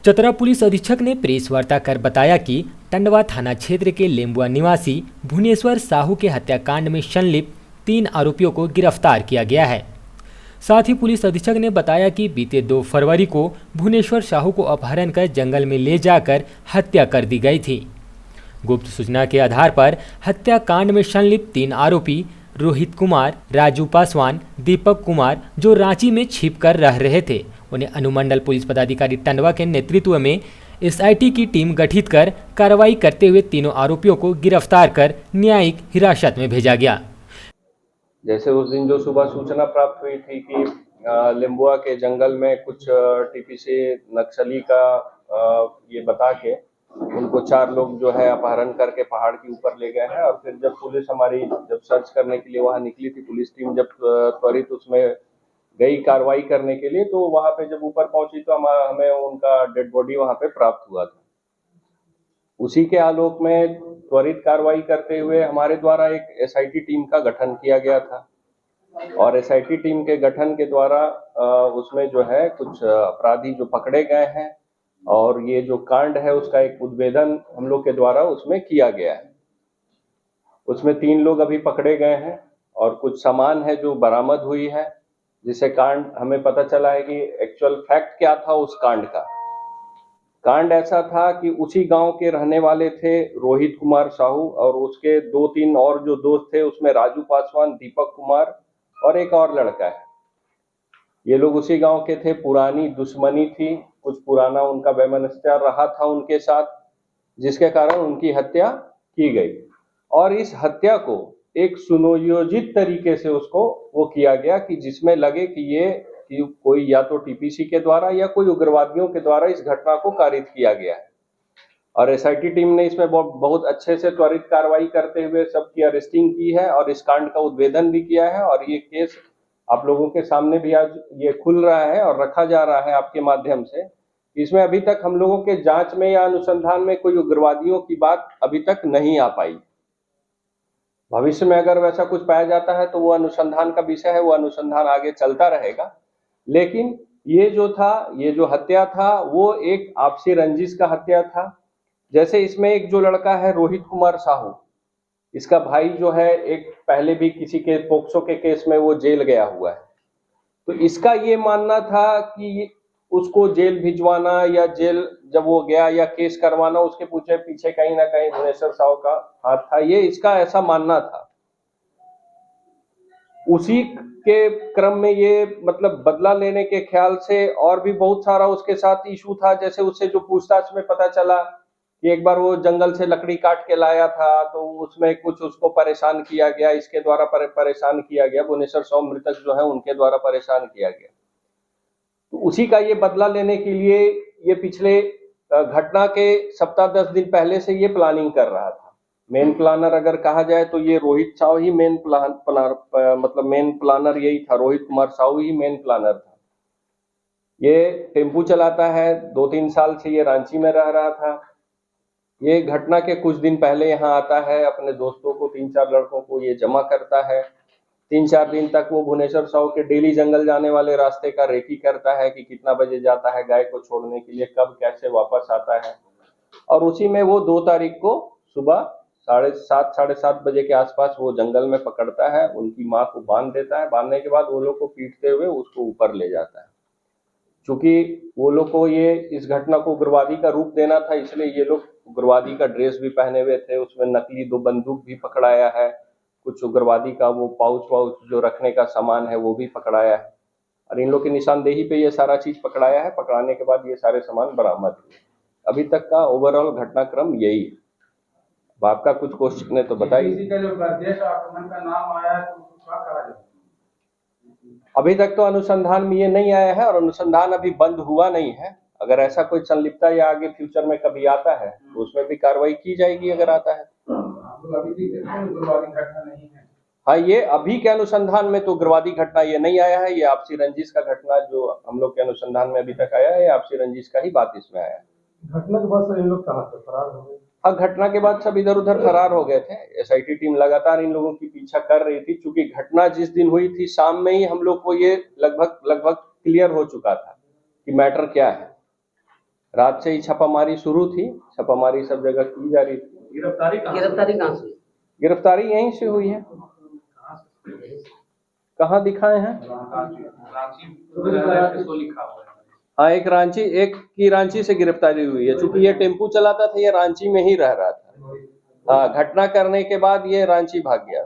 Chatra police अधीक्षक ने press वार्ता कर बताया कि टंडवा थाना क्षेत्र के लेम्बुआ निवासी भुवनेश्वर साहू के हत्याकांड में संलिप्त 3 आरोपियों को गिरफ्तार किया गया है। साथ ही पुलिस अधीक्षक ने बताया कि बीते 2 फरवरी को भुवनेश्वर साहू को अपहरण कर जंगल में ले जाकर हत्या कर दी गई थी। गुप्त सूचना के आधार पर हत्याकांड में संलिप्त 3 आरोपी रोहित कुमार, राजू पासवान, दीपक कुमार जो रांची में छिपकर रह रहे थे, उन्हें अनुमंडल पुलिस पदाधिकारी टंडवा के नेतृत्व में एसआईटी की टीम गठित कर कार्रवाई करते हुए तीनों आरोपियों को गिरफ्तार कर न्यायिक हिरासत में भेजा गया। जैसे उस दिन जो सुबह सूचना प्राप्त हुई थी कि लेम्बुआ के जंगल में कुछ टीपीसी नक्सली का ये बता के उनको 4 लोग जो है अपहरण करके पहाड़ के ऊपर ले गए हैं। और फिर जब पुलिस हमारी जब सर्च करने के लिए वहां निकली थी, पुलिस टीम जब त्वरित उसमें गई कार्रवाई करने के लिए, तो वहां पे जब ऊपर पहुंची तो हमें उनका डेड बॉडी वहां पे प्राप्त हुआ था। उसी के आलोक में त्वरित कार्रवाई करते हुए हमारे द्वारा एक एसआईटी टीम का गठन किया गया था। और एसआईटी टीम के गठन के द्वारा उसमें जो है कुछ अपराधी जो पकड़े गए हैं और ये जो कांड है उसका एक उद्भेदन हम लोग के द्वारा उसमें किया गया है। उसमें 3 लोग अभी पकड़े गए हैं और कुछ सामान है जो बरामद हुई है, जिससे कांड हमें पता चला है कि एक्चुअल फैक्ट क्या था उस कांड का। कांड ऐसा था कि उसी गांव के रहने वाले थे रोहित कुमार साहू और उसके 2-3 और जो दोस्त थे, उसमें राजू पासवान, दीपक कुमार और एक और लड़का है। ये लोग उसी गांव के थे। पुरानी दुश्मनी थी, कुछ पुराना उनका वैमनस्य रहा था उनके साथ, जिसके कारण उनकी हत्या की गई। और इस हत्या को एक सुनियोजित तरीके से उसको वो किया गया कि जिसमें लगे कि कोई या तो टीपीसी के द्वारा या कोई उग्रवादियों के द्वारा इस घटना को कारित किया गया है। और एसआईटी टीम ने इसमें बहुत अच्छे से त्वरित कार्रवाई करते हुए सबकी अरेस्टिंग की है और इस कांड का उद्भेदन भी किया है। और ये केस आप लोगों के सामने भी आज ये खुल रहा है और रखा जा रहा है आपके माध्यम से। इसमें अभी तक हम लोगों के जांच में या अनुसंधान में कोई उग्रवादियों की बात अभी तक नहीं आ पाई। भविष्य में अगर वैसा कुछ पाया जाता है तो वो अनुसंधान का विषय है, वो अनुसंधान आगे चलता रहेगा। लेकिन ये जो हत्या था वो एक आपसी रंजिश का हत्या था। जैसे इसमें एक जो लड़का है रोहित कुमार साहू, इसका भाई जो है एक पहले भी किसी के पोक्सो के केस में वो जेल गया हुआ है। तो इसका ये मानना था कि उसको जेल भिजवाना या जेल जब वो गया या केस करवाना, उसके पीछे कहीं ना कहीं भुवनेश्वर साहू का हाथ था, ये इसका ऐसा मानना था। उसी के क्रम में ये मतलब बदला लेने के ख्याल से और भी बहुत सारा उसके साथ इशू था। जैसे उससे जो पूछताछ में पता चला कि एक बार वो जंगल से लकड़ी काट के लाया था, तो उसमें कुछ उसको परेशान किया गया, इसके द्वारा परेशान किया गया, भुवनेश्वर साहू मृतक जो है उनके द्वारा परेशान किया गया। तो उसी का ये बदला लेने के लिए ये पिछले घटना के सप्ताह 10 दिन पहले से ये प्लानिंग कर रहा था। मेन प्लानर अगर कहा जाए तो ये रोहित साहू ही मेन प्लानर यही था, रोहित कुमार साहू ही मेन प्लानर था। ये टेम्पू चलाता है, 2-3 साल से ये रांची में रह रहा था। ये घटना के कुछ दिन पहले यहाँ आता है, अपने दोस्तों को 3-4 लड़कों को ये जमा करता है। 3-4 दिन तक वो भुवनेश्वर साहू के डेली जंगल जाने वाले रास्ते का रेकी करता है कि कितना बजे जाता है गाय को छोड़ने के लिए, कब कैसे वापस आता है। और उसी में वो 2 तारीख को सुबह 7:30 साढ़े 7 बजे के आसपास वो जंगल में पकड़ता है, उनकी माँ को बांध देता है। बांधने के बाद वो लोग को पीटते हुए उसको ऊपर ले जाता है। चूंकि वो लोग को ये इस घटना को उग्रवादी का रूप देना था, इसलिए ये लोग उग्रवादी का ड्रेस भी पहने हुए थे। उसमें नकली 2 बंदूक भी पकड़ाया है, कुछ उग्रवादी का वो पाउच जो रखने का सामान है वो भी पकड़ाया है। और इन लोग की निशानदेही पे ये सारा चीज पकड़ाया है। पकड़ाने के बाद ये सारे सामान बरामद हुए। अभी तक का ओवरऑल घटनाक्रम यही है। अब आपका कुछ क्वेश्चन है तो बताइए। अभी तक तो अनुसंधान में ये नहीं आया है और अनुसंधान अभी बंद हुआ नहीं है। अगर ऐसा कोई संलिप्तता या आगे फ्यूचर में कभी आता है तो उसमें भी कार्रवाई की जाएगी अगर आता है। हाँ, ये अभी के अनुसंधान में तो उग्रवादी घटना ये नहीं आया है। ये आपसी रंजिश का घटना जो हम लोग के अनुसंधान में अभी तक आया है, आपसी रंजिश का ही बात इसमें आया है। घटना के बाद इन लोग कहाँ से फरार हो गए? हाँ, घटना के बाद सब इधर उधर फरार हो गए थे। एसआईटी टीम लगातार इन लोगों की पीछा कर रही थी। चूंकि घटना जिस दिन हुई थी शाम में ही हम लोग को ये लगभग क्लियर हो चुका था कि मैटर क्या है। रात से ही छापामारी शुरू थी, छापामारी सब जगह की जा रही थी। गिरफ्तारी कहाँ से? गिरफ्तारी यहीं से हुई है। कहाँ दिखाए हैं? हाँ, एक की रांची से गिरफ्तारी हुई है। चूंकि ये टेम्पू चलाता था, ये रांची में ही रह रहा था। हाँ, घटना करने के बाद ये रांची भाग गया।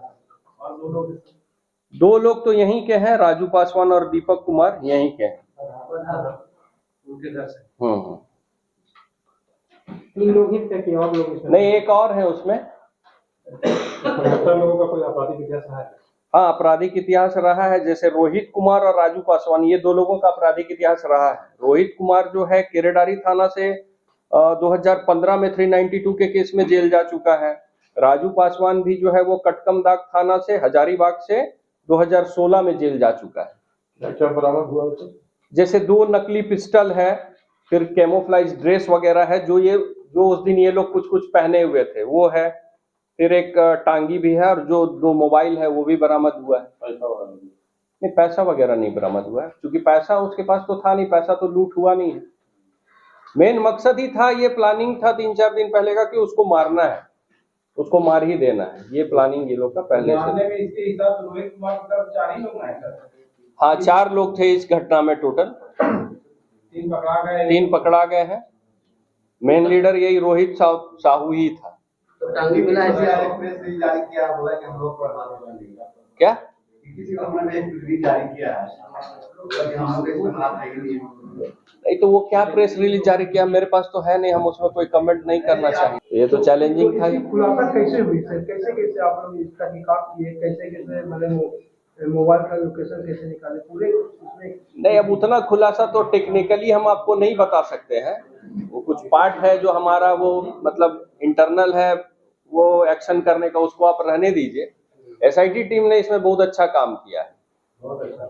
दो लोग तो यहीं के हैं, राजू पासवान और दीपक कुमार यहीं के हैं। तीन लोग ही थे कि और लोग इसमें? नहीं, एक और है उसमें। 75 लोगों का कोई आपराधिक इतिहास है? हाँ, आपराधिक इतिहास रहा है। जैसे रोहित कुमार और राजू पासवान, ये दो लोगों का आपराधिक इतिहास रहा है। रोहित कुमार जो है केरेडारी थाना से 2015 में 392 के केस में जेल जा चुका है। राजू पासवान भी जो है वो कटकमदाग थाना से, हजारीबाग से 2016 में जेल जा चुका है। क्या बरामद हुआ उससे? जैसे 2 नकली पिस्टल है, फिर कैमोफ्लाइज ड्रेस वगैरह है, जो उस दिन ये लोग कुछ पहने हुए थे वो है। फिर एक टांगी भी है, और जो 2 मोबाइल है वो भी बरामद हुआ है। नहीं, पैसा वगैरह नहीं बरामद हुआ है, क्योंकि पैसा उसके पास तो था नहीं, पैसा तो लूट हुआ नहीं है। मेन मकसद ही था, ये प्लानिंग था 3-4 दिन पहले का कि उसको मारना है, उसको मार ही देना है। ये प्लानिंग ये लोग का पहले से। इसके हिसाब से रोहित कुमार के तरफ 4 ही लोग आए सर? हाँ, 4 लोग थे इस घटना में टोटल। 3 पकड़ा गए हैं। मेन लीडर यही रोहित साहू ही था। टांगी मिला है, प्रेस रिलीज जारी किया, बोला कि हम लोग क्या किसी को हमने रिलीज जारी किया है, हम लोग इसमें हाथ है ही नहीं, तो वो क्या प्रेस रिलीज जारी किया, मेरे पास तो है नहीं, हम उसमें कोई कमेंट नहीं करना चाहिए। ये तो चैलेंजिंग था। खुलासा कैसे हुई सर? कैसे आप लोग इसका तहकीकात किए? कैसे मतलब मोबाइल का लोकेशन कैसे निकाले पूरे उसमें? नहीं, अब उतना खुलासा तो टेक्निकली हम आपको नहीं बता सकते हैं। वो कुछ पार्ट है जो हमारा वो मतलब इंटरनल है, वो एक्शन करने का, उसको आप रहने दीजिए। एसआईटी टीम ने इसमें बहुत अच्छा काम किया है। बहुत अच्छा।